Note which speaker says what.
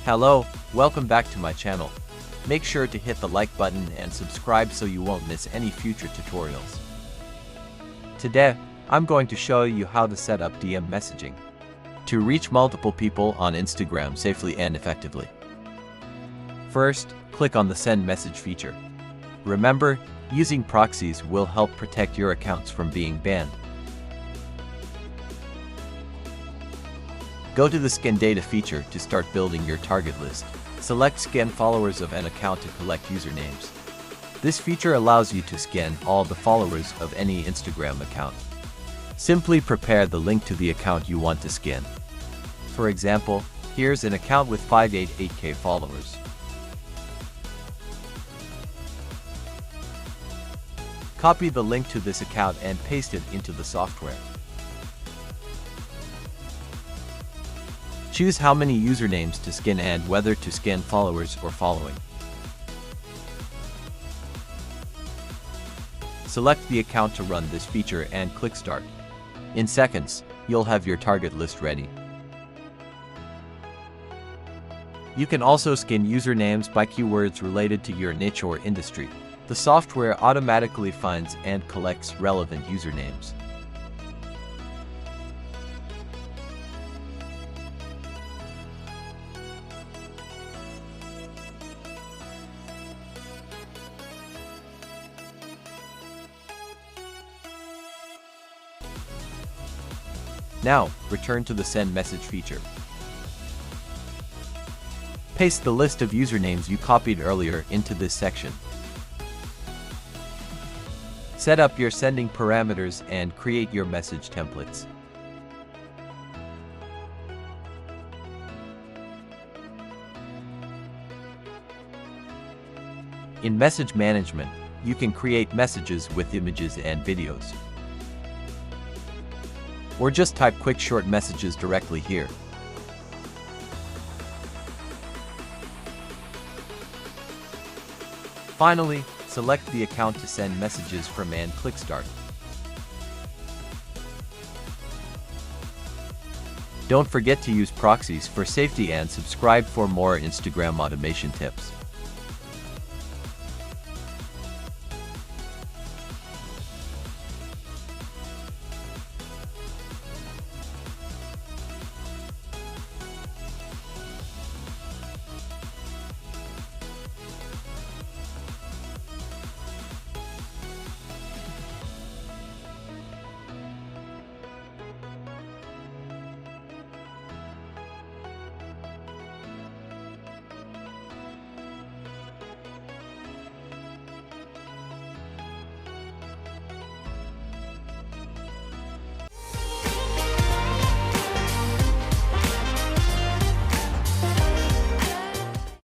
Speaker 1: Hello, welcome back to my channel. Make sure to hit the like button and subscribe so you won't miss any future tutorials. Today, I'm going to show you how to set up DM messaging to reach multiple people on Instagram safely and effectively. First, click on the Send Message feature. Remember, using proxies will help protect your accounts from being banned. Go to the Scan Data feature to start building your target list. Select Scan Followers of an account to collect usernames. This feature allows you to scan all the followers of any Instagram account. Simply prepare the link to the account you want to scan. For example, here's an account with 588k followers. Copy the link to this account and paste it into the software. Choose how many usernames to scan and whether to scan followers or following. Select the account to run this feature and click Start. In seconds, you'll have your target list ready. You can also scan usernames by keywords related to your niche or industry. The software automatically finds and collects relevant usernames. Now, return to the Send Message feature. Paste the list of usernames you copied earlier into this section. Set up your sending parameters and create your message templates. In Message Management, you can create messages with images and videos. Or just type quick short messages directly here. Finally, select the account to send messages from and click Start. Don't forget to use proxies for safety and subscribe for more Instagram automation tips.